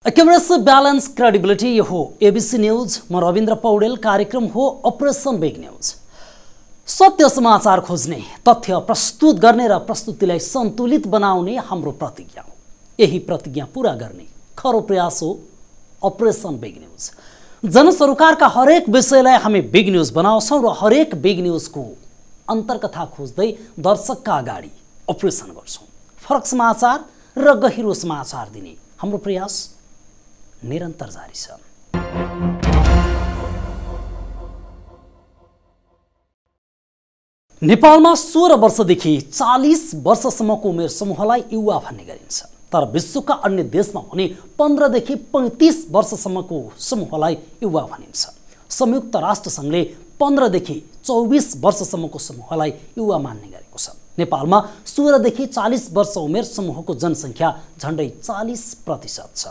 Accuracy balance credibility यो हो ABC news. म रविन्द्र पौडेल। कार्यक्रम हो अपरेसन बिग न्यूज। सत्य समाचार खोज्ने, तथ्य प्रस्तुत गर्ने र प्रस्तुतिलाई सन्तुलित बनाउने हाम्रो प्रतिज्ञा हो। यही प्रतिज्ञा पूरा गर्ने खरो प्रयास हो अपरेसन बिग न्यूज। जनसरोकारका हरेक विषयलाई हामी बिग न्यूज बनाउँछौँ र हरेक बिग न्यूजको अन्तर्कथा खोज्दै दर्शकका अगाडि अपरेसन गर्छौँ। फरक समाचार र गहिरो समाचार दिने हाम्रो प्रयास निरन्तर जारी छ। नेपालमा 16 वर्षदेखि 40 वर्षसम्मको उमेर समूहलाई युवा भन्ने गरिन्छ, तर विश्वका अन्य देशमा भने 15 देखि 35 वर्षसम्मको समूहलाई युवा भनिन्छ। संयुक्त राष्ट्र संघले 15 देखि 24 वर्षसम्मको समूहलाई युवा मान्ने गरेको छ। नेपालमा 16 देखि 40 वर्ष उमेर समूहको जनसङ्ख्या झन्डै 40% छ।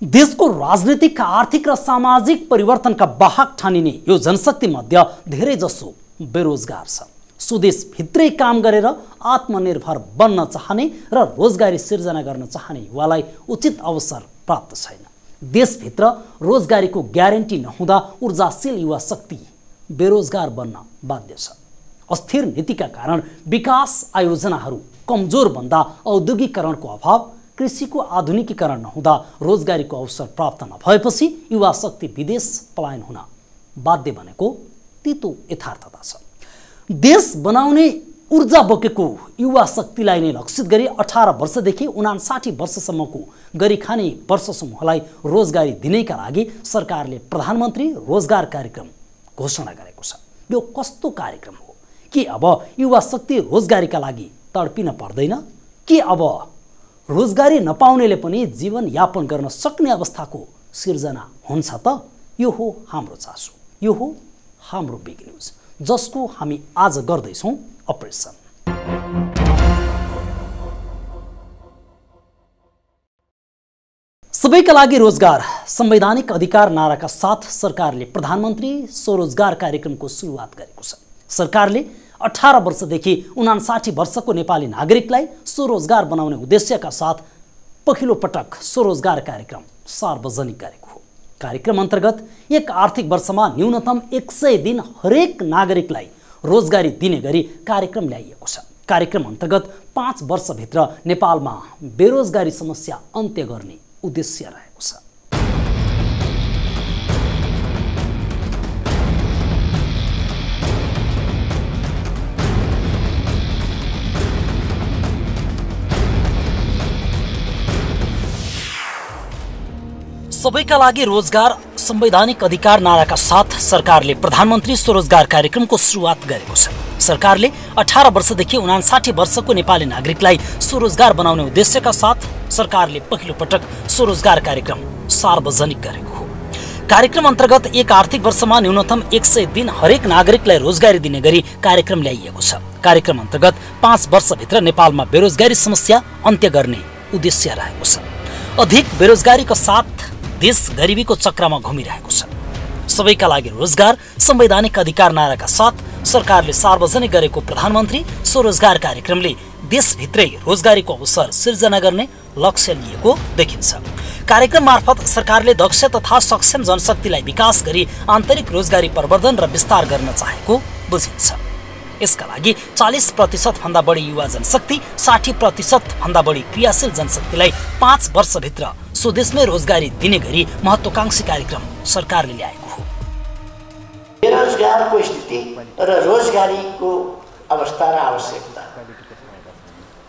देशको राजनीतिक, आर्थिक र सामाजिक परिवर्तनका वाहक ठानिने यो जनशक्ति मध्ये धेरै जसो बेरोजगार छ। स्वदेशभित्रै काम गरेर आत्मनिर्भर बन्न चाहने र रोजगारी सिर्जना गर्न चाहने युवालाई उचित अवसर प्राप्त छैन। देशभित्र रोजगारीको ग्यारेन्टी नहुँदा ऊर्जाशील युवा शक्ति बेरोजगार बन्न बाध्य छ। अस्थिर नीतिका कारण विकास आयोजनाहरू कमजोर बन्दा औद्योगिकरणको अभाव, कृषिको आधुनिकीकरण नहुँदा रोजगारीको अवसर प्राप्त नभएपछि युवा शक्ति विदेश पलायन हुन बाध्य बनेको तीतो यथार्थता छ। देश बनाउने ऊर्जा बोकेको युवा शक्तिलाई नै लक्षित गरी 18 वर्षदेखि 59 वर्षसम्मको गरिखाने वर्ष समूहलाई रोजगारी दिनैका लागि सरकारले प्रधानमन्त्री रोजगार कार्यक्रम घोषणा गरेको छ। यो कस्तो कार्यक्रम हो? के अब युवा शक्ति रोजगारीका लागि तडपिन पर्दैन? के अब रोजगारी नपाउनेले पनि जीवनयापन गर्न सक्ने अवस्थाको सिर्जना हुन्छ त? यो हो हाम्रो चासो, यो हो हाम्रो बिग न्यूज, जसको हामी आज गर्दैछौँ अपरेसन। सबैका लागि रोजगार, संवैधानिक अधिकार नाराका साथ सरकारले प्रधानमन्त्री स्वरोजगार कार्यक्रमको सुरुवात गरेको छ। सरकारले 18 वर्षदेखि 59 वर्षको नेपाली नागरिकलाई स्वरोजगार बनाउने उद्देश्यका साथ पहिलो पटक स्वरोजगार कार्यक्रम सार्वजनिक गरेको हो। कार्यक्रम अन्तर्गत एक आर्थिक वर्षमा न्यूनतम 100 दिन हरेक नागरिकलाई रोजगारी दिने गरी कार्यक्रम ल्याइएको छ। कार्यक्रम अन्तर्गत 5 वर्षभित्र नेपालमा बेरोजगारी समस्या अन्त्य गर्ने उद्देश्य रहेको छ। सबैका लागि रोजगार, संवैधानिक अधिकार नाराका साथ सरकारले प्रधानमन्त्री स्वरोजगार कार्यक्रमको सुरुवात गरेको छ। सरकारले 18 वर्षदेखि 59 वर्षको नेपाली नागरिकलाई स्वरोजगार बनाउने उद्देश्यका साथ सरकारले पहिलो पटक स्वरोजगार कार्यक्रम सार्वजनिक गरेको हो। कार्यक्रम अन्तर्गत एक आर्थिक वर्षमा न्यूनतम 100 दिन हरेक नागरिकलाई रोजगारी दिने गरी कार्यक्रम ल्याइएको छ। कार्यक्रम अन्तर्गत 5 वर्षभित्र नेपालमा बेरोजगारी समस्या अन्त्य गर्ने उद्देश्य रहेको छ। अधिक बेरोजगारीका साथ देश गरिबीको चक्रमा घुमिरहेको छ। सबैका लागि रोजगार, संवैधानिक अधिकार नाराका साथ सरकारले सार्वजनिक गरेको प्रधानमन्त्री स्वरोजगार कार्यक्रमले देशभित्रै रोजगारीको अवसर सिर्जना गर्ने लक्ष्य लिएको देखिन्छ। कार्यक्रम मार्फत सरकारले दक्ष तथा सक्षम जनशक्तिलाई विकास गरी आन्तरिक रोजगारी प्रवर्धन र विस्तार गर्न चाहेको बुझिन्छ। यसका लागि 40% भन्दा बढी युवा जनशक्ति, 60% भन्दा बढी क्रियाशील जनशक्तिलाई 5 वर्षभित्र स्वदेशमै रोजगारी दिने गरी महत्त्वकांक्षी कार्यक्रम सरकारले ल्याएको हो। बेरोजगारको स्थिति र रोजगारीको अवस्था र आवश्यकता,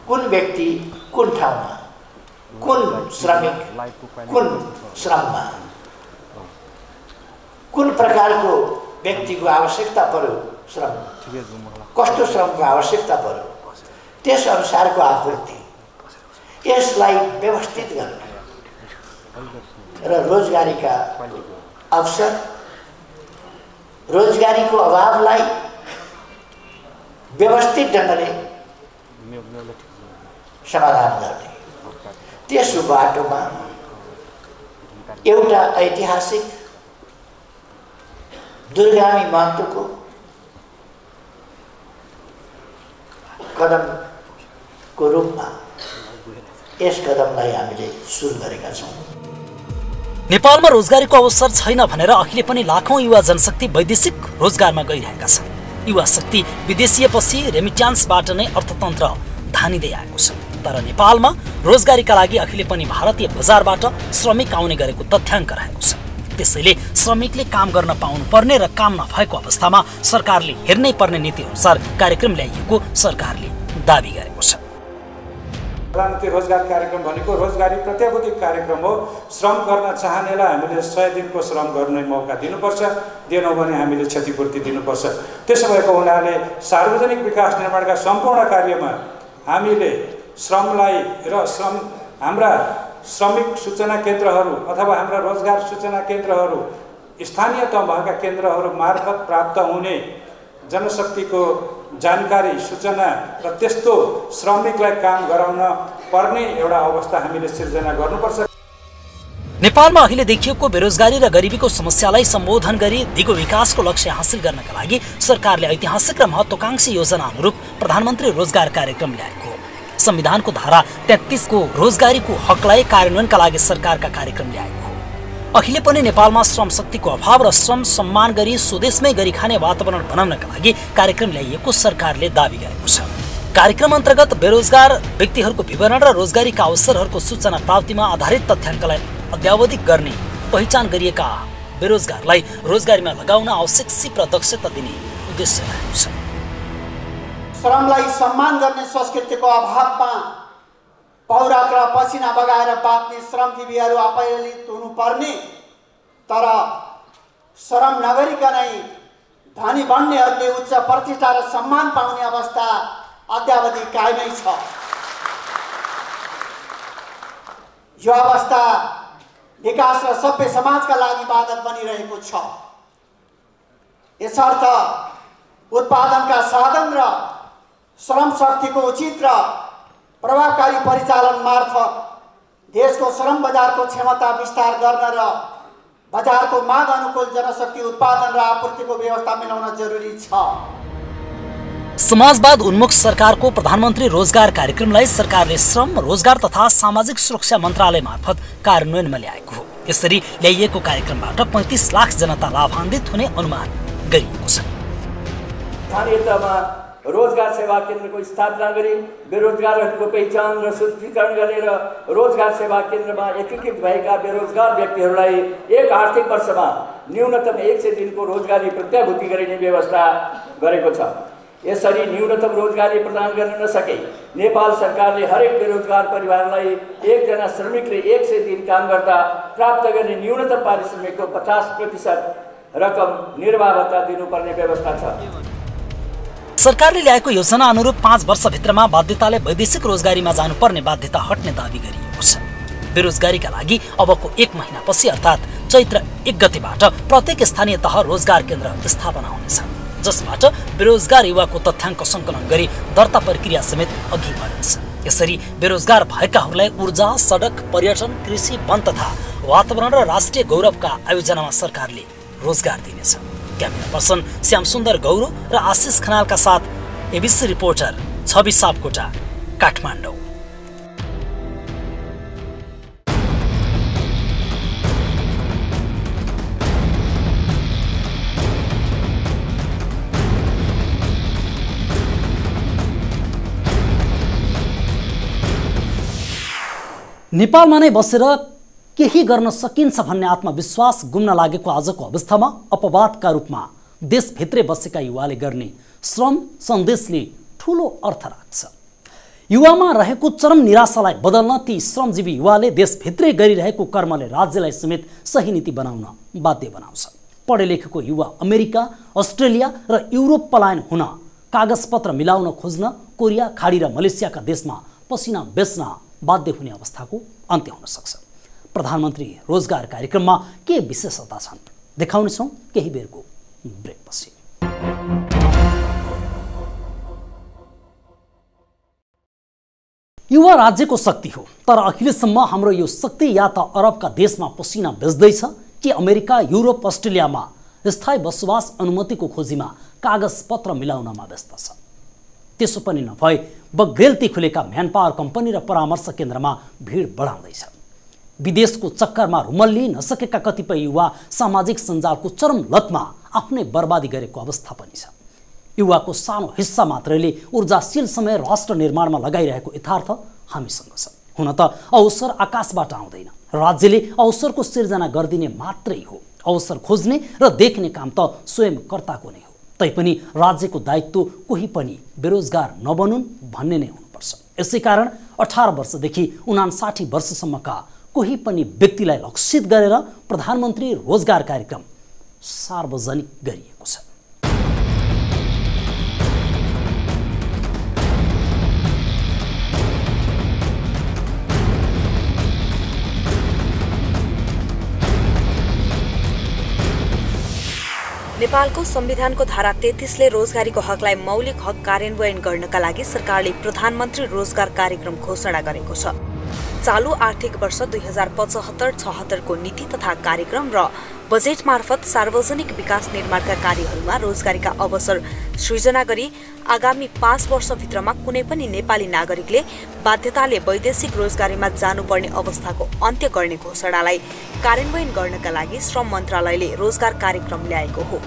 कुन व्यक्ति कुन ठाउँमा, कुन श्रमिक कुन श्रममा, कुन प्रकारको व्यक्तिको आवश्यकता पर्यो, श्रम कस्तो श्रमको आवश्यकता पर्यो, त्यस अनुसारको आपूर्ति, यसलाई व्यवस्थित गर्ने र रोजगारीका अवसर, रोजगारीको अभावलाई व्यवस्थित ढङ्गले समाधान गर्ने, त्यस बाटोमा एउटा ऐतिहासिक दूरगामी महत्त्वको कदमको रूपमा यस कदमलाई हामीले सुरु गरेका छौँ। नेपालमा रोजगारीको अवसर छैन भनेर अहिले पनि लाखौं युवा जनशक्ति वैदेशिक रोजगारमा गइरहेका छन्। युवा शक्ति विदेशिएपछि रेमिट्यान्सबाट नै अर्थतन्त्र धानिँदै आएको छ। तर नेपालमा रोजगारीका लागि अहिले पनि भारतीय बजारबाट श्रमिक आउने गरेको तथ्याङ्क रहेको छ। त्यसैले श्रमिकले काम गर्न पाउनुपर्ने र काम नभएको अवस्थामा सरकारले हेर्नै पर्ने नीति अनुसार कार्यक्रम ल्याइएको सरकारले दाबी गरेको छ। प्रधानमन्त्री रोजगार कार्यक्रम भनेको रोजगारी प्रत्याभूति कार्यक्रम हो। श्रम गर्न चाहनेलाई हामीले 100 दिनको श्रम गर्ने मौका दिनुपर्छ, दिएनौँ भने हामीले क्षतिपूर्ति दिनुपर्छ। त्यसो भएको हुनाले सार्वजनिक विकास निर्माणका सम्पूर्ण कार्यमा हामीले श्रमलाई र हाम्रा श्रमिक सूचना केन्द्रहरू अथवा हाम्रा रोजगार सूचना केन्द्रहरू स्थानीय तहका केन्द्रहरू मार्फत प्राप्त हुने जनशक्तिको जानकारी सूचना र त्यस्तो श्रमिकलाई काम गराउन पर्ने एउटा अवस्था हामीले सिर्जना गर्नुपर्छ। नेपालमा अहिले देखिएको बेरोजगारी र गरिबीको समस्यालाई सम्बोधन गरी दिगो विकासको लक्ष्य हासिल गर्नका लागि सरकारले ऐतिहासिक र महत्त्वाकांक्षी योजना अनुरूप प्रधानमन्त्री रोजगार कार्यक्रम ल्याएको। संविधानको धारा 33 को रोजगारीको हकलाई कार्यान्वयनका लागि सरकारका कार्यक्रम ल्याएको। अहिले पनि नेपालमा श्रम शक्तिको अभाव र श्रम सम्मान गरी स्वदेशमै गरी खाने वातावरण बनाउनका लागि कार्यक्रम ल्याइएको सरकारले दाबी गरेको छ। कार्यक्रम अन्तर्गत बेरोजगार व्यक्तिहरूको विवरण र रोजगारीका अवसरहरूको सूचना प्राप्तिमा आधारित तथ्याङ्कलाई अद्यावधिक गर्ने, पहिचान गरिएका बेरोजगारलाई रोजगारीमा लगाउन आवश्यक सिप र दक्षता दिने उद्देश्य रहेको छ। श्रमलाई सम्मान गर्ने संस्कृतिको अभावमा पौराक र पसिना बगाएर बाँच्ने श्रमजीवीहरू अपहेलित हुनुपर्ने, तर श्रम नगरिकनै धनी बन्नेहरूले उच्च प्रतिष्ठा र सम्मान पाउने अवस्था अद्यावधि कायमै छ। यो अवस्था विकास र सभ्य समाजका लागि बाधक बनिरहेको छ। यसर्थ उत्पादनका साधन र श्रम शक्तिको उचित र प्रभावकारी परिचालन मार्फत देशको श्रम बजारको क्षमता विस्तार गर्न र बजारको माग अनुकूल जनशक्ति उत्पादन र आपूर्तिको व्यवस्था मिलाउन जरुरी छ। समाजवाद उन्मुख सरकारको प्रधानमन्त्री रोजगार कार्यक्रमलाई सरकारले श्रम, रोजगार तथा सामाजिक सुरक्षा मन्त्रालय मार्फत कार्यान्वयनमा ल्याएको हो। यसरी ल्याइएको कार्यक्रमबाट 35 लाख जनता लाभान्वित हुने अनुमान गरिएको छ। रोजगार सेवा केन्द्रको स्थापना गरी बेरोजगारहरूको पहिचान र सूचीकरण गर्ने र रोजगार सेवा केन्द्रमा एकीकृत भएका बेरोजगार व्यक्तिहरूलाई एक आर्थिक वर्षमा न्यूनतम 100 दिनको रोजगारी प्रत्याभूति गरिने व्यवस्था गरेको छ। यसरी न्यूनतम रोजगारी प्रदान गर्न नसके नेपाल सरकारले हरेक बेरोजगार परिवारलाई एकजना श्रमिकले 100 दिन काम गर्दा प्राप्त गर्ने न्यूनतम पारिश्रमिकको 50% रकम निर्वाह भत्ता दिनुपर्ने व्यवस्था छ। सरकारले ल्याएको योजना अनुरूप 5 वर्षभित्रमा बाध्यताले वैदेशिक रोजगारीमा जानुपर्ने बाध्यता हट्ने दाबी गरिएको छ। बेरोजगारीका लागि अबको 1 महिनापछि अर्थात् चैत्र 1 गतेबाट प्रत्येक स्थानीय तह रोजगार केन्द्र स्थापना हुनेछ, जसबाट बेरोजगार युवाको तथ्याङ्क सङ्कलन गरी दर्ता प्रक्रिया समेत अघि बढ्नेछ। यसरी बेरोजगार भएकाहरूलाई ऊर्जा, सडक, पर्यटन, कृषि, वन तथा वातावरण र राष्ट्रिय गौरवका आयोजनामा सरकारले रोजगार दिनेछ। क्यामेरा पर्सन श्याम सुन्दर गौरो र आशिष खनालका साथ एबिसी रिपोर्टर छवि सापकोटा, काठमाडौँ। नेपालमा नै बसेर केही गर्न सकिन्छ भन्ने आत्मविश्वास गुम्न लागेको आजको अवस्थामा अपवादका रूपमा देशभित्रै बसेका युवाले गर्ने श्रम सन्देशले ठूलो अर्थ राख्छ। युवामा रहेको चरम निराशालाई बदल्न ती श्रमजीवी युवाले देशभित्रै गरिरहेको कर्मले राज्यलाई समेत सही नीति बनाउन बाध्य बनाउँछ। पढे लेखेको युवा अमेरिका, अस्ट्रेलिया र युरोप पलायन हुन, कागजपत्र मिलाउन खोज्न कोरिया, खाडी र मलेसियाका देशमा पसिना बेच्न बाध्य हुने अवस्थाको अन्त्य हुन सक्छ। प्रधानमन्त्री रोजगार कार्यक्रममा के विशेषता छन् देखाउनेछौँ केही बेरको ब्रेकपछि। युवा राज्यको शक्ति हो, तर अहिलेसम्म हाम्रो यो शक्ति या त अरबका देशमा पसिना बेच्दैछ कि अमेरिका, युरोप, अस्ट्रेलियामा स्थायी बसोबास अनुमतिको खोजीमा कागजपत्र मिलाउनमा व्यस्त छ। त्यसो पनि नभए बग्रेलती खुलेका म्यानपावर कम्पनी र परामर्श केन्द्रमा भिड बढाउँदैछ। विदेशको चक्करमा रुमल्ली नसकेका कतिपय युवा सामाजिक सञ्जालको चरम लतमा आफ्नै बर्बादी गरेको अवस्था पनि छ। युवाको सानो हिस्सा मात्रैले ऊर्जाशील समय राष्ट्र निर्माणमा लगाइरहेको यथार्थ हामीसँग छ। हुन त अवसर आकाशबाट आउँदैन, राज्यले अवसरको सिर्जना गरिदिने मात्रै हो। अवसर खोज्ने र देख्ने काम त स्वयंकर्ताको नै हो। तैपनि राज्यको दायित्व कोही पनि बेरोजगार नबनुन् भन्ने नै हुनुपर्छ। यसै कारण 18 वर्षदेखि 59 वर्षसम्मका कोही पनि व्यक्तिलाई लक्षित गरेर प्रधानमन्त्री रोजगार कार्यक्रम सार्वजनिक गरिएको छ। नेपालको संविधानको धारा 33 ले रोजगारीको हकलाई मौलिक हक कार्यान्वयन गर्नका लागि सरकारले प्रधानमन्त्री रोजगार कार्यक्रम घोषणा गरेको छ। चालू आर्थिक वर्ष 2075-76 को नीति तथा कार्यक्रम र बजेट मार्फत सार्वजनिक विकास निर्माणका कार्यहरूमा रोजगारीका अवसर सृजना गरी आगामी 5 वर्षभित्रमा कुनै पनि नेपाली नागरिकले बाध्यताले वैदेशिक रोजगारीमा जानुपर्ने अवस्थाको अन्त्य गर्ने घोषणालाई कार्यान्वयन गर्नका लागि श्रम मन्त्रालयले रोजगार कार्यक्रम ल्याएको हो।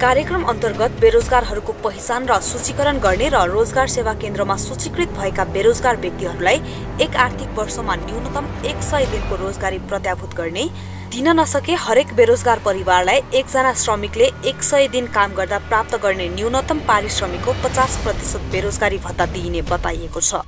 कार्यक्रम अन्तर्गत बेरोजगारहरूको पहिचान र सूचीकरण गर्ने र रोजगार सेवा केन्द्रमा सूचीकृत भएका बेरोजगार व्यक्तिहरूलाई एक आर्थिक वर्षमा न्यूनतम 100 दिनको रोजगारी प्रत्याभूत गर्ने, दिन नसके हरेक बेरोजगार परिवारलाई एकजना श्रमिकले 100 दिन काम गर्दा प्राप्त गर्ने न्यूनतम पारिश्रमिकको 50% बेरोजगारी भत्ता दिइने बताइएको छ।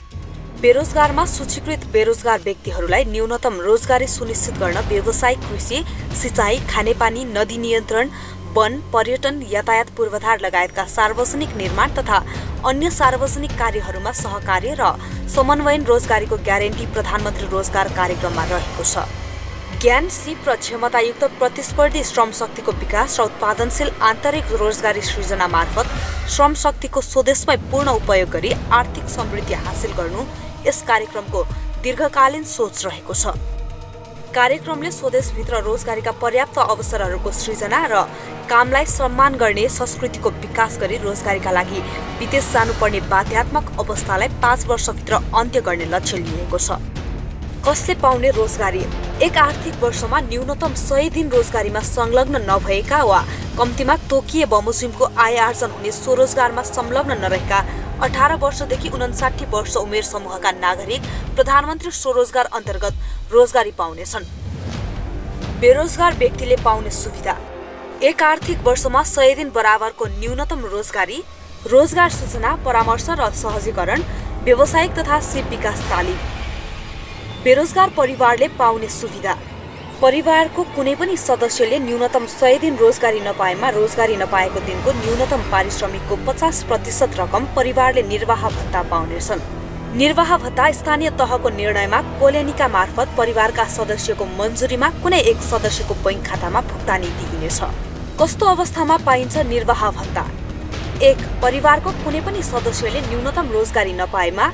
बेरोजगारमा सूचीकृत बेरोजगार व्यक्तिहरूलाई न्यूनतम रोजगारी सुनिश्चित गर्न व्यावसायिक कृषि, सिँचाइ, खानेपानी, नदी नियन्त्रण, वन, पर्यटन, यातायात पूर्वाधार लगायतका सार्वजनिक निर्माण तथा अन्य सार्वजनिक कार्यहरूमा सहकार्य र समन्वयन रोजगारीको ग्यारेन्टी प्रधानमन्त्री रोजगार कार्यक्रममा रहेको छ। ज्ञान, सिप र क्षमतायुक्त प्रतिस्पर्धी श्रम शक्तिको विकास र उत्पादनशील आन्तरिक रोजगारी सृजना मार्फत श्रम शक्तिको स्वदेशमै पूर्ण उपयोग गरी आर्थिक समृद्धि हासिल गर्नु यस कार्यक्रमको दीर्घकालीन सोच रहेको छ। कार्यक्रमले स्वदेशभित्र रोजगारीका पर्याप्त अवसरहरूको सृजना र कामलाई सम्मान गर्ने संस्कृतिको विकास गरी रोजगारीका लागि विदेश जानुपर्ने बाध्यात्मक अवस्थालाई 5 वर्षभित्र अन्त्य गर्ने लक्ष्य लिएको छ। कसले पाउने रोजगारी? एक आर्थिक वर्षमा न्यूनतम 100 दिन रोजगारीमा संलग्न नभएका वा कम्तीमा तोकिए बमोजिमको आय आर्जन हुने स्वरोजगारमा संलग्न नरहेका 18 वर्षदेखि 59 वर्ष उमेर समूहका नागरिक प्रधानमन्त्री स्वरोजगार अन्तर्गत रोजगारी पाउनेछन्। बेरोजगार व्यक्तिले पाउने सुविधा: एक आर्थिक वर्षमा 100 दिन बराबरको न्यूनतम रोजगारी, रोजगार सूचना, परामर्श र सहजीकरण, व्यावसायिक तथा सिप विकास तालिम। बेरोजगार परिवारले पाउने सुविधा: परिवारको कुनै पनि सदस्यले न्यूनतम 100 दिन रोजगारी नपाएमा रोजगारी नपाएको दिनको न्यूनतम पारिश्रमिकको 50% रकम परिवारले निर्वाह भत्ता पाउनेछन्। निर्वाह भत्ता स्थानीय तहको निर्णयमा कोलेनिका मार्फत परिवारका सदस्यको मन्जुरीमा कुनै एक सदस्यको बैंक खातामा भुक्तानी दिइनेछ। कस्तो अवस्थामा पाइन्छ निर्वाह भत्ता? 1. परिवारको कुनै पनि सदस्यले न्यूनतम रोजगारी नपाएमा।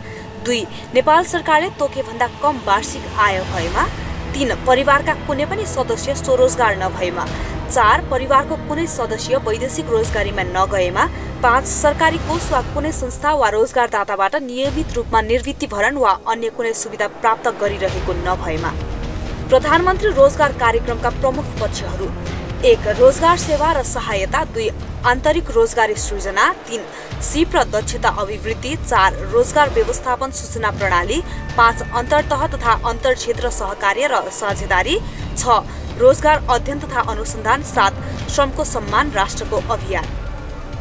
2. नेपाल सरकारले तोकेभन्दा कम वार्षिक आय भएमा। 3. परिवारका कुनै पनि सदस्य स्वरोजगार नभएमा। 4. परिवारको कुनै सदस्य वैदेशिक रोजगारीमा नगएमा। 5. सरकारी कोष वा कुनै संस्था वा रोजगारदाताबाट नियमित रूपमा निवृत्तिभरण वा अन्य कुनै सुविधा प्राप्त गरिरहेको नभएमा। प्रधानमन्त्री रोजगार कार्यक्रमका प्रमुख पक्षहरू: 1. रोजगार सेवा र सहायता। 2. आन्तरिक रोजगारी सृजना। 3. सिप र दक्षता अभिवृद्धि। 4. रोजगार व्यवस्थापन सूचना प्रणाली। 5. अन्तर्तह तथा अन्तर्क्षेत्र सहकार्य र साझेदारी। 6. रोजगार अध्ययन तथा अनुसन्धान। 7. श्रमको सम्मान राष्ट्रको अभियान।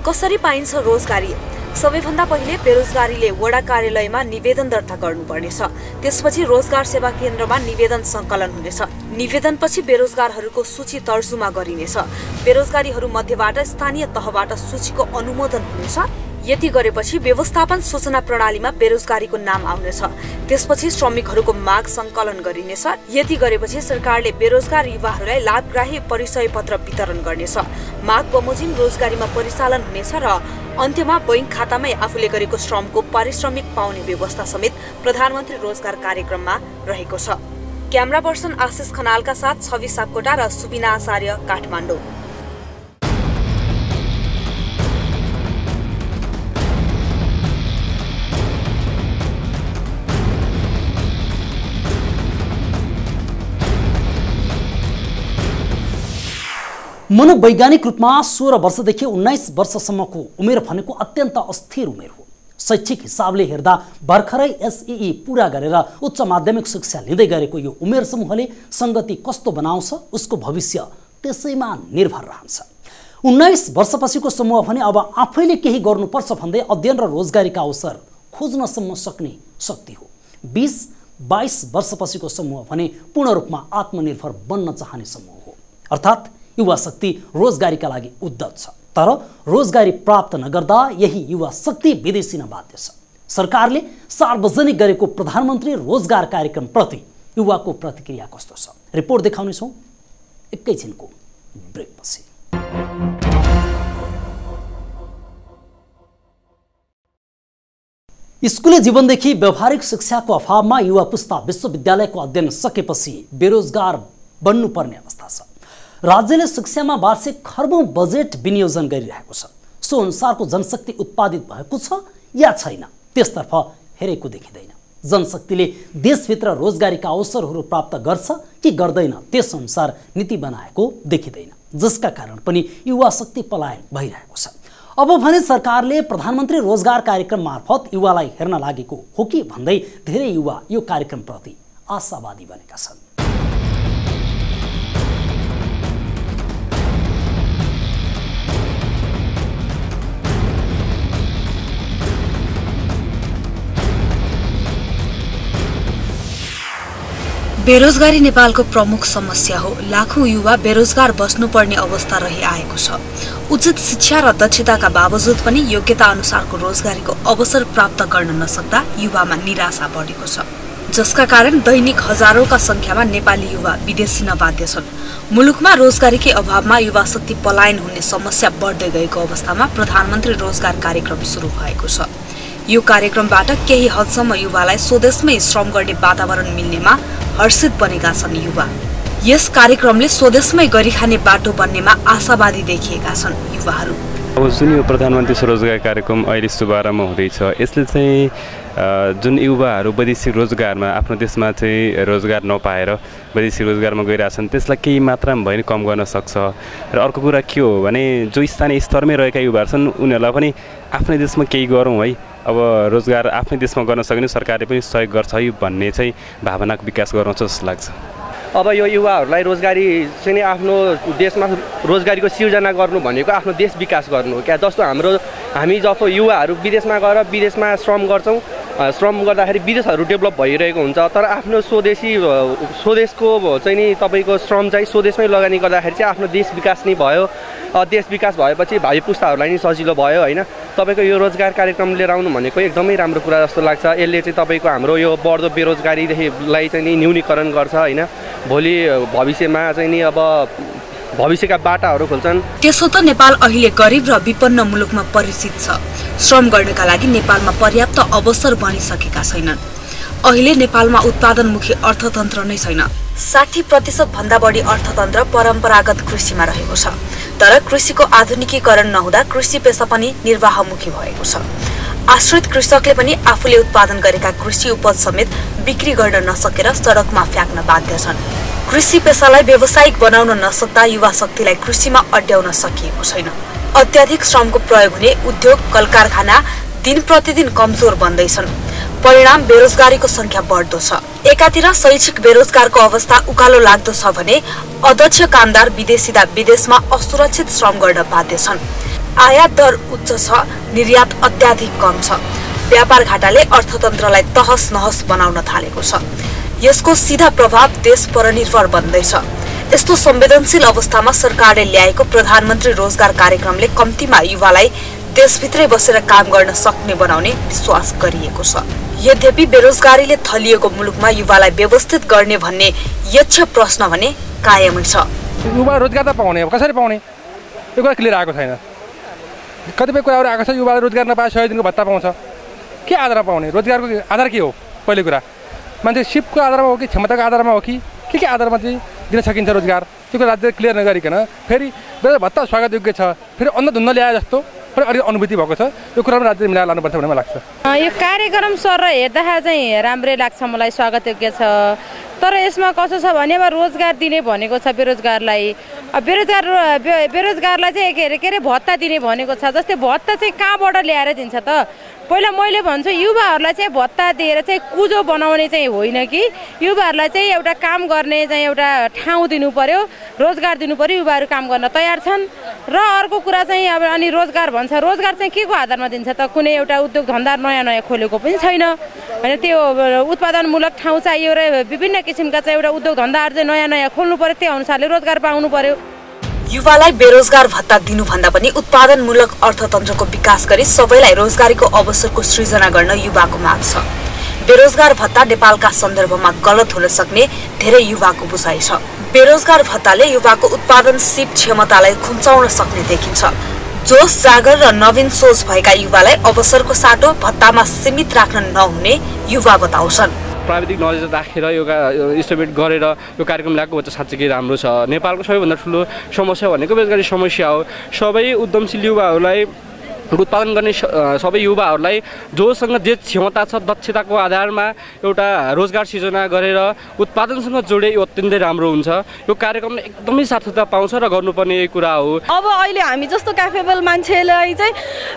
कसरी पाइन्छ रोजगारी? सबैभन्दा पहिले बेरोजगारीले वडा कार्यालयमा निवेदन दर्ता गर्नुपर्नेछ। त्यसपछि रोजगार सेवा केन्द्रमा निवेदन सङ्कलन हुनेछ। निवेदनपछि बेरोजगारहरूको सूची तर्जुमा गरिनेछ। बेरोजगारीहरू मध्येबाट स्थानीय तहबाट सूचीको अनुमोदन हुनेछ। यति गरेपछि व्यवस्थापन सूचना प्रणालीमा बेरोजगारीको नाम आउनेछ। त्यसपछि श्रमिकहरूको माग सङ्कलन गरिनेछ। यति गरेपछि सरकारले बेरोजगार युवाहरूलाई लाभग्राही परिचय पत्र वितरण गर्नेछ। माग बमोजिम रोजगारीमा परिचालन हुनेछ र अन्त्यमा बैंक खातामै आफूले गरेको श्रमको पारिश्रमिक पाउने व्यवस्था समेत प्रधानमन्त्री रोजगार कार्यक्रममा रहेको छ। क्यामेरा पर्सन आशिष खनालका साथ छवि सापकोटा र सुबिना आचार्य, काठमाडौँ। मनोवैज्ञानिक रूपमा 16 वर्षदेखि 19 वर्षसम्मको उमेर भनेको अत्यन्त अस्थिर उमेर हो। शैक्षिक हिसाबले हेर्दा भर्खरै एसईई पूरा गरेर उच्च माध्यमिक शिक्षा लिँदै गरेको यो उमेर समूहले संगति कस्तो बनाउँछ उसको भविष्य त्यसैमा निर्भर रहन्छ। 19 वर्षपछिको समूह भने अब आफैले केही गर्नुपर्छ भन्दै अध्ययन र रोजगारीका अवसर खोज्नसम्म सक्ने शक्ति हो। 20-22 वर्षपछिको समूह भने पूर्ण रूपमा आत्मनिर्भर बन्न चाहने समूह हो। अर्थात् युवा शक्ति रोजगारीका लागि उद्यत छ, तर रोजगारी प्राप्त नगर्दा यही युवा शक्ति विदेशिन बाध्य छ। सरकारले सार्वजनिक गरेको प्रधानमन्त्री रोजगार कार्यक्रम प्रति युवाको प्रतिक्रिया कस्तो छ रिपोर्ट देखाउनेछौँ एकैछिनको ब्रेकपछि। स्कुले जीवनदेखि व्यावहारिक शिक्षाको अभावमा युवा पुस्ता विश्वविद्यालयको अध्ययन सकेपछि बेरोजगार बन्नुपर्ने अवस्था छ। राज्यले शिक्षामा वार्षिक खर्बौं बजेट विनियोजन गरिरहेको छ। सो अनुसारको जनशक्ति उत्पादित भएको छ या छैन त्यसतर्फ हेरेको देखिँदैन। जनशक्तिले देशभित्र रोजगारीका अवसरहरू प्राप्त गर्छ कि गर्दैन त्यसअनुसार नीति बनाएको देखिँदैन, जसका कारण पनि युवा शक्ति पलायन भइरहेको छ। अब भने सरकारले प्रधानमन्त्री रोजगार कार्यक्रम मार्फत युवालाई हेर्न लागेको हो कि भन्दै धेरै युवा यो कार्यक्रमप्रति आशावादी बनेका छन्। बेरोजगारी नेपालको प्रमुख समस्या हो। लाखौं युवा बेरोजगार बस्नुपर्ने अवस्था रही आएको छ। उचित शिक्षा र दक्षताका बावजुद पनि योग्यता अनुसारको रोजगारीको अवसर प्राप्त गर्न नसक्दा युवामा निराशा बढेको छ, जसका कारण दैनिक हजारौंका संख्यामा नेपाली युवा विदेशिन बाध्य छन्। मुलुकमा रोजगारीकै अभावमा युवा शक्ति पलायन हुने समस्या बढ्दै गएको अवस्थामा प्रधानमन्त्री रोजगार कार्यक्रम सुरु भएको छ। यो कार्यक्रमबाट केही हदसम्म युवालाई स्वदेशमै श्रम गर्ने वातावरण मिल्नेमा हर्षित बनेका छन् युवा। यस कार्यक्रमले स्वदेशमै गरी खाने बाटो बन्नेमा आशावादी देखिएका छन् युवाहरू। अब जुन यो प्रधानमन्त्री स्वरोजगार कार्यक्रम अहिले शुभारम्भ हुँदैछ, यसले चाहिँ जुन युवाहरू वैदेशिक रोजगारमा आफ्नो देशमा चाहिँ रोजगार नपाएर वैदेशिक रोजगारमा गइरहेछन् त्यसलाई केही मात्रामा भए पनि कम गर्न सक्छ। र अर्को कुरा के हो भने जो स्थानीय स्तरमै रहेका युवाहरू छन् उनीहरूलाई पनि आफ्नै देशमा केही गरौँ है, अब रोजगार आफ्नै देशमा गर्न सक्ने सरकारले पनि सहयोग गर्छ है भन्ने चाहिँ भावनाको विकास गराउँछ जस्तो लाग्छ। अब यो युवाहरूलाई रोजगारी चाहिँ आफ्नो देशमा रोजगारीको सिर्जना गर्नु भनेको आफ्नो देश विकास गर्नु हो क्या। जस्तो हामी जब युवाहरू विदेशमा गएर विदेशमा श्रम गर्छौँ, श्रम गर्दाखेरि विदेशहरू डेभलप भइरहेको हुन्छ, तर आफ्नो स्वदेशको चाहिँ नि तपाईँको श्रम चाहिँ स्वदेशमै लगानी गर्दाखेरि चाहिँ आफ्नो देश विकास नै भयो। देश विकास भएपछि भावी पुस्ताहरूलाई नि सजिलो भयो होइन। तपाईँको यो रोजगार कार्यक्रम लिएर आउनु भनेको एकदमै राम्रो कुरा जस्तो लाग्छ। यसले चाहिँ तपाईँको हाम्रो यो बढ्दो बेरोजगारीलाई चाहिँ नि न्यूनीकरण गर्छ होइन। भोलि भविष्यमा चाहिँ नि अब भविष्यका बाटाहरू खुल्छन्। त्यसो त नेपाल अहिले गरिब र विपन्न मुलुकमा परिचित छ। श्रम गर्नका लागि नेपालमा पर्याप्त अवसर बनिसकेका छैनन्। अहिले नेपालमा उत्पादनमुखी अर्थतन्त्र नै छैन। 60% भन्दा बढी अर्थतन्त्र परम्परागत कृषिमा रहेको छ। तर कृषिको आधुनिकीकरण नहुँदा कृषि पेशा पनि निर्वाहमुखी भएको छ। आश्रित कृषकले पनि आफूले उत्पादन गरेका कृषि उपज समेत बिक्री गर्न नसकेर सडकमा फ्याँक्न बाध्य छन्। कृषि पेशालाई व्यावसायिक बनाउन नसक्दा युवा शक्तिलाई कृषिमा अड्याउन सकिएको छैन। अत्याधिक श्रमको प्रयोग हुने उद्योग कल कारखाना दिन प्रतिदिन कमजोर बन्दैछन्। परिणाम बेरोजगारीको संख्या बढ्दो छ। एकातिर शैक्षिक बेरोजगारको अवस्था उकालो लाग्दो छ भने अदक्ष कामदार विदेशिदा विदेशमा असुरक्षित श्रम गर्न बाध्य छन्। आयात दर उच्च छ, निर्यात अत्याधिक कम छ। व्यापार घाटाले अर्थतन्त्रलाई तहस नहस बनाउन थालेको छ। यसको सीधा प्रभाव देश परनिर्भर बन्दैछ। यस्तो संवेदनशील अवस्थामा सरकारले ल्याएको प्रधानमन्त्री रोजगार कार्यक्रमले कम्तीमा युवालाई देशभित्रै बसेर काम गर्न सक्ने बनाउने विश्वास गरिएको छ। यद्यपि बेरोजगारीले थलिएको मुलुकमा युवालाई व्यवस्थित गर्ने भन्ने यक्ष प्रश्न भने कायमै छ। युवा रोजगार त पाउने, अब कसरी पाउने यो कुरा क्लियर आएको छैन। कतिपय कुराहरू आएको छ, युवाले रोजगार नपाए 100 दिनको भत्ता पाउँछ। के आधारमा पाउने? रोजगारको आधार के हो? पहिलो कुरा मान्छे सिपको आधारमा हो कि क्षमताको आधारमा हो कि के आधारमा चाहिँ दिन सकिन्छ रोजगार? त्यो कुरा राज्यले क्लियर नगरिकन फेरि भत्ता स्वागत योग्य छ, फेरि अन्नधुन्द ल्याए जस्तो पनि अलिक अनुभूति भएको छ। यो कुरा पनि राज्यले मिलाएर लानुपर्छ भन्ने मलाई लाग्छ। यो कार्यक्रम सर हेर्दा चाहिँ राम्रै लाग्छ, मलाई स्वागतयोग्य छ। तर यसमा कस्तो छ भने अब रोजगार दिने भनेको छ बेरोजगारलाई, बेरोजगारलाई चाहिँ के अरे भत्ता दिने भनेको छ। जस्तै भत्ता चाहिँ कहाँबाट ल्याएर दिन्छ त? पहिला मैले भन्छु युवाहरूलाई चाहिँ भत्ता दिएर चाहिँ कुजो बनाउने चाहिँ होइन कि, युवाहरूलाई चाहिँ एउटा काम गर्ने चाहिँ एउटा ठाउँ दिनु पर्यो, रोजगार दिनु पर्यो। युवाहरू काम गर्न तयार छन्। र अर्को कुरा चाहिँ अब अनि रोजगार भन्छ, रोजगार चाहिँ के को आधारमा दिन्छ त? कुनै एउटा उद्योग धन्दा नयाँ खोलेको पनि छैन होइन। त्यो उत्पादनमूलक ठाउँ चाहियो र विभिन्न किसिमका चाहिँ एउटा उद्योग धन्दाहरू चाहिँ नयाँ खोल्नु पर्यो, त्यो अनुसारले रोजगार पाउनु पर्यो। युवालाई बेरोजगार भत्ता दिनुभन्दा पनि उत्पादनमूलक अर्थतन्त्रको विकास गरी सबैलाई रोजगारीको अवसरको सृजना गर्न युवाको माग छ। बेरोजगार भत्ता नेपालका सन्दर्भमा गलत हुन सक्ने धेरै युवाको बुझाइ छ। बेरोजगार भत्ताले युवाको उत्पादनशील क्षमतालाई खुम्चाउन सक्ने देखिन्छ। जोश जागर र नवीन सोच भएका युवालाई अवसरको साटो भत्तामा सीमित राख्न नहुने युवा बताउँछन्। प्राविधिक नलेज राखेर यो इस्टिमेट गरेर यो कार्यक्रम ल्याएको चाहिँ साँच्चै राम्रो छ। नेपालको सबैभन्दा ठुलो समस्या भनेको बेरोजगारी समस्या हो। सबै उद्यमशील युवाहरूलाई उत्पादन गर्ने सबै युवाहरूलाई जोसँग जे क्षमता छ दक्षताको आधारमा एउटा रोजगार सृजना गरेर उत्पादनसँग जोडे यो अत्यन्तै राम्रो हुन्छ। यो कार्यक्रम एकदमै सार्थकता पाउँछ र गर्नुपर्ने यही कुरा हो। अब अहिले हामी जस्तो क्यापेबल मान्छेलाई चाहिँ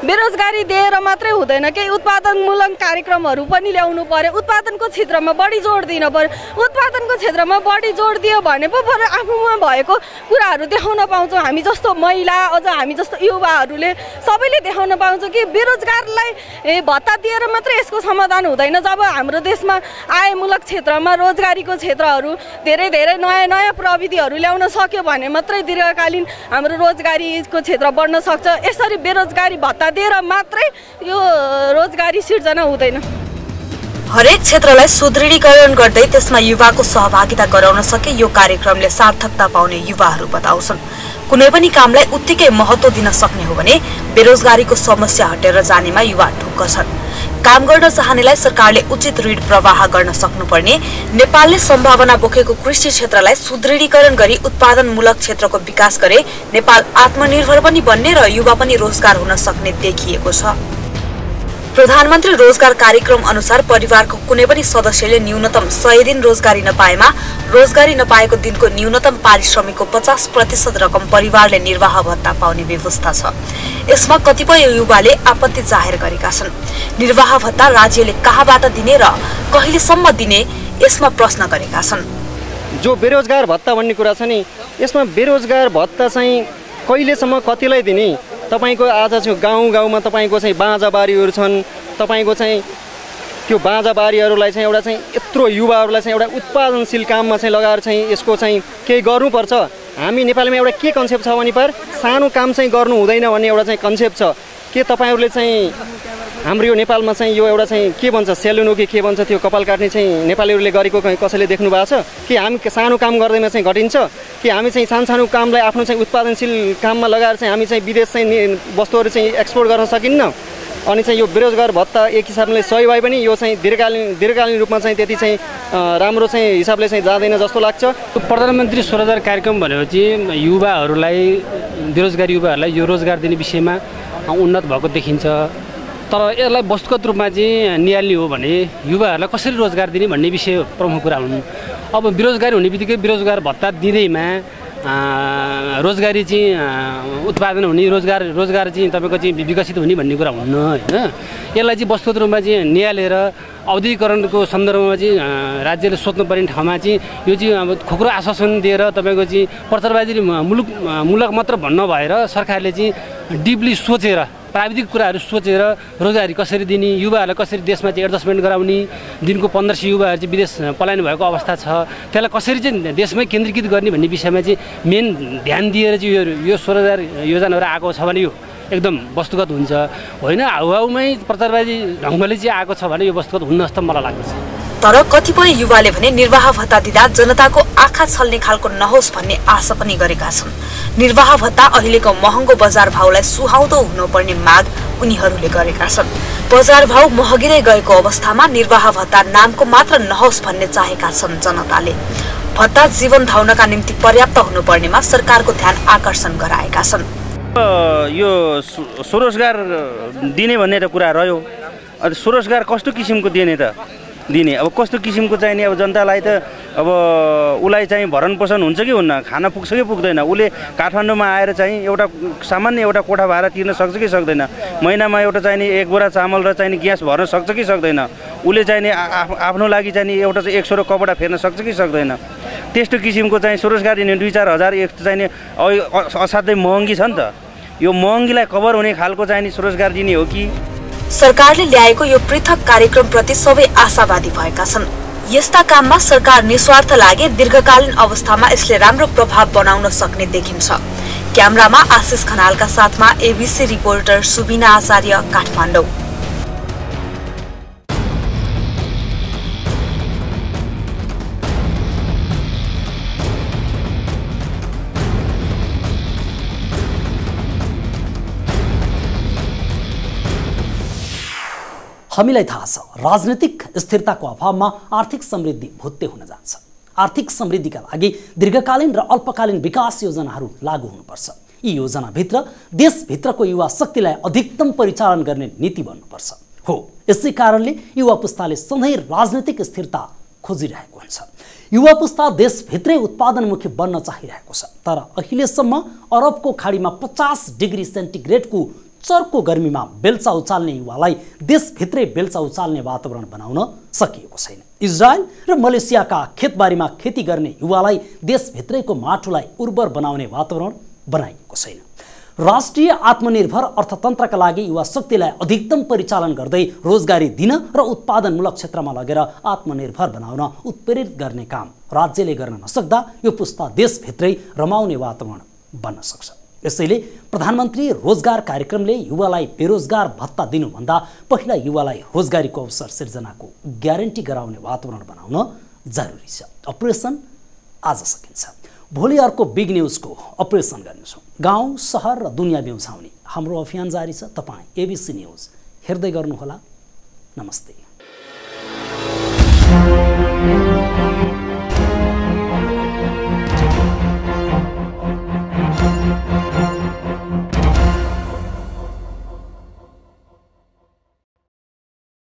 बेरोजगारी दिएर मात्रै हुँदैन, केही उत्पादनमूलक कार्यक्रमहरू पनि ल्याउनु पर्यो। उत्पादनको क्षेत्रमा बढी जोड दिन पर्यो। उत्पादनको क्षेत्रमा बढी जोड दियो भने पो आफूमा भएको कुराहरू देखाउन पाउँछौँ। हामी जस्तो महिला अझ हामी जस्तो युवाहरूले सबैले देखाउन पाउँछ कि बेरोजगारलाई भत्ता दिएर मात्रै यसको समाधान हुँदैन। जब हाम्रो देशमा आयमूलक क्षेत्रमा रोजगारीको क्षेत्रहरू धेरै नयाँ प्रविधिहरू ल्याउन सक्यो भने मात्रै दीर्घकालीन हाम्रो रोजगारीको क्षेत्र बढ्न सक्छ। यसरी बेरोजगारी भत्ता दिएर मात्रै यो रोजगारी सिर्जना हुँदैन। हरेक क्षेत्रलाई सुदृढीकरण गर्दै त्यसमा युवाको सहभागिता गराउन सके यो कार्यक्रमले सार्थकता पाउने युवाहरू बताउँछन्। कुनै पनि कामलाई उत्तिकै महत्त्व दिन सक्ने हो भने बेरोजगारीको समस्या हटेर जानेमा युवा ढुक्क छन्। काम गर्न चाहनेलाई सरकारले उचित ऋण प्रवाह गर्न सक्नुपर्ने, नेपालले सम्भावना बोकेको कृषि क्षेत्रलाई सुदृढीकरण गरी उत्पादनमूलक क्षेत्रको विकास गरे नेपाल आत्मनिर्भर पनि बन्ने र युवा पनि रोजगार हुन सक्ने देखिएको छ। प्रधानमन्त्री रोजगार कार्यक्रम अनुसार परिवारको कुनै पनि सदस्यले न्यूनतम 100 दिन रोजगारी नपाएमा रोजगारी नपाएको दिनको न्यूनतम पारिश्रमिकको 50% रकम परिवारले निर्वाह भत्ता पाउने व्यवस्था छ। यसमा कतिपय युवाले आपत्ति जाहेर गरेका छन्। निर्वाह भत्ता राज्यले कहाँबाट दिने र कहिलेसम्म दिने यसमा प्रश्न गरेका छन्। जो बेरोजगार भत्ता भन्ने कुरा छ नि, यसमा बेरोजगार भत्ता चाहिँ कहिलेसम्म कतिलाई दिने? तपाईको आज चाहिँ गाउँमा तपाईको चाहिँ बाँझाबारीहरू छन्। तपाईको चाहिँ त्यो बाँझाबारीहरूलाई चाहिँ एउटा चाहिँ यत्रो युवाहरूलाई चाहिँ एउटा उत्पादनशील काममा चाहिँ लगाएर चाहिँ यसको चाहिँ केही गर्नुपर्छ। हामी नेपालमा एउटा के कन्सेप्ट छ भने पर सानो काम चाहिँ गर्नु हुँदैन भन्ने एउटा चाहिँ कन्सेप्ट छ। के तपाईहरूले चाहिँ हाम्रो यो नेपालमा चाहिँ यो एउटा चाहिँ के भन्छ सेलुन हो कि के भन्छ त्यो कपाल काट्ने चाहिँ नेपालीहरूले गरेको कसैले देख्नु भएको छ कि? हामी सानो काम गर्दैमा चाहिँ घटिन्छ कि हामी चाहिँ सानो कामलाई आफ्नो चाहिँ उत्पादनशील काममा लगाएर चाहिँ हामी चाहिँ विदेश चाहिँ वस्तुहरू चाहिँ एक्सपोर्ट गर्न सकिन्न? अनि चाहिँ यो बेरोजगार भत्ता एक हिसाबले सही भए पनि यो चाहिँ दीर्घकालीन रूपमा चाहिँ त्यति चाहिँ राम्रो चाहिँ हिसाबले चाहिँ जाँदैन जस्तो लाग्छ। प्रधानमन्त्री स्वरोजगार कार्यक्रम भनेपछि युवाहरूलाई बेरोजगार युवाहरूलाई यो रोजगार दिने विषयमा उन्नत भएको देखिन्छ। तर यसलाई वस्तुगत रूपमा चाहिँ निहाल्ने हो भने युवाहरूलाई कसरी रोजगार दिने भन्ने विषय प्रमुख कुरा हुन्। अब बेरोजगारी हुने बित्तिकै बेरोजगार भत्ता दिँदैमा रोजगारी चाहिँ उत्पादन हुने रोजगार चाहिँ तपाईँको चाहिँ विकसित हुने भन्ने कुरा हुन्न होइन। यसलाई चाहिँ वस्तुगत रूपमा चाहिँ निहालेर औद्योगिकरणको सन्दर्भमा चाहिँ राज्यले सोध्नुपर्ने ठाउँमा चाहिँ यो चाहिँ अब खोक्रो आश्वासन दिएर तपाईँको चाहिँ प्रचारबाजी मुलक मात्र भन्न भएर सरकारले चाहिँ डिपली सोचेर प्राविधिक कुराहरू सोचेर रोजगारी कसरी दिने, युवाहरूलाई कसरी देशमा चाहिँ एडजस्टमेन्ट गराउने, दिनको 1500 युवाहरू चाहिँ विदेश पलायन भएको अवस्था छ, त्यसलाई कसरी चाहिँ देशमै केन्द्रीकृत गर्ने भन्ने विषयमा चाहिँ मेन ध्यान दिएर चाहिँ यो स्वरोजगार योजनाहरू आएको छ भने यो एकदम वस्तुगत हुन्छ। होइन हाउहाउमै प्रचारबाजी ढङ्गले चाहिँ आएको छ भने यो वस्तुगत हुन्न जस्तो मलाई लाग्छ। तर कतिपय युवाले भने निर्वाह भत्ता दिँदा जनताको आँखा छल्ने खालको नहोस् भन्ने आशा पनि गरेका छन्। निर्वाह भत्ता अहिलेको महँगो बजार भाउलाई सुहाउँदो हुनुपर्ने माग उनीहरूले गरेका छन्। बजार भाउ महँगिँदै गएको अवस्थामा निर्वाह भत्ता नामको मात्र नहोस् भन्ने चाहेका छन् जनताले। भत्ता जीवन धाउनका निम्ति पर्याप्त हुनुपर्नेमा सरकारको ध्यान आकर्षण गराएका छन्। यो स्वरोजगार दिने भन्ने त कुरा रह्यो। अब स्वरोजगार कस्तो किसिमको दिने अब कस्तो किसिमको चाहिँ नि अब जनतालाई त अब उसलाई चाहिँ भरण पोषण हुन्छ कि हुन्न, खाना पुग्छ कि पुग्दैन, उसले काठमाडौँमा आएर चाहिँ एउटा सामान्य एउटा कोठा भाडा तिर्न सक्छ कि सक्दैन, महिनामा एउटा चाहिँ नि 1 बोरा चामल र चाहिँ नि ग्यास भर्न सक्छ कि सक्दैन, उसले चाहिँ नि आफ्नो लागि चाहिँ नि एउटा 100 र कपडा फेर्न सक्छ कि सक्दैन। त्यस्तो किसिमको चाहिँ स्वरोजगार दिने 2-4 हजार यस्तो चाहिँ नि असाध्यै महँगी छ नि त। यो महँगीलाई कभर हुने खालको चाहिँ नि स्वरोजगार दिने हो कि? सरकारले ल्याएको यो पृथक कार्यक्रमप्रति सबै आशावादी भएका छन्। यस्ता काममा सरकार निस्वार्थ लागे दीर्घकालीन अवस्थामा यसले राम्रो प्रभाव बनाउन सक्ने देखिन्छ। क्यामेरामा आशिष खनालका साथमा एबीसी रिपोर्टर सुबिना आचार्य, काठमाडौँ। हामीलाई थाहा छ राजनीतिक स्थिरताको अभावमा आर्थिक समृद्धि भुत्ते हुन जान्छ। आर्थिक समृद्धिका लागि दीर्घकालीन र अल्पकालीन विकास योजनाहरू लागू हुनुपर्छ। यी योजनाभित्र देशभित्रको युवा शक्तिलाई अधिकतम परिचालन गर्ने नीति बन्नुपर्छ। हो, यसै कारणले युवा पुस्ताले सधैँ राजनीतिक स्थिरता खोजिरहेको हुन्छ। युवा पुस्ता देशभित्रै उत्पादनमुखी बन्न चाहिरहेको छ, तर अहिलेसम्म अरबको खाडीमा 50 डिग्री सेन्टिग्रेडको चर्को गर्मीमा बेल्चा उचाल्ने युवालाई देशभित्रै बेल्चा उचाल्ने वातावरण बनाउन सकिएको छैन। इजरायल र मलेसियाका खेतबारीमा खेती गर्ने युवालाई देशभित्रैको माटोलाई उर्वर बनाउने वातावरण बनाइएको छैन। राष्ट्रिय आत्मनिर्भर अर्थतन्त्रका लागि युवा शक्तिलाई अधिकतम परिचालन गर्दै रोजगारी दिन र उत्पादनमूलक क्षेत्रमा लगेर आत्मनिर्भर बनाउन उत्प्रेरित गर्ने काम राज्यले गर्न नसक्दा यो पुस्ता देशभित्रै रमाउने वातावरण बन्न सक्छ। यसैले प्रधानमन्त्री रोजगार कार्यक्रमले युवालाई बेरोजगार भत्ता दिनुभन्दा पहिला युवालाई रोजगारीको अवसर सिर्जनाको ग्यारेन्टी गराउने वातावरण बनाउन जरुरी छ। अपरेसन आज सकिन्छ। भोलि अर्को बिग न्युजको अपरेसन गर्नेछौँ। गाउँ, सहर र दुनियाँ बिउझाउने हाम्रो अभियान जारी छ। तपाईँ एबीसी न्युज हेर्दै गर्नुहोला। नमस्ते।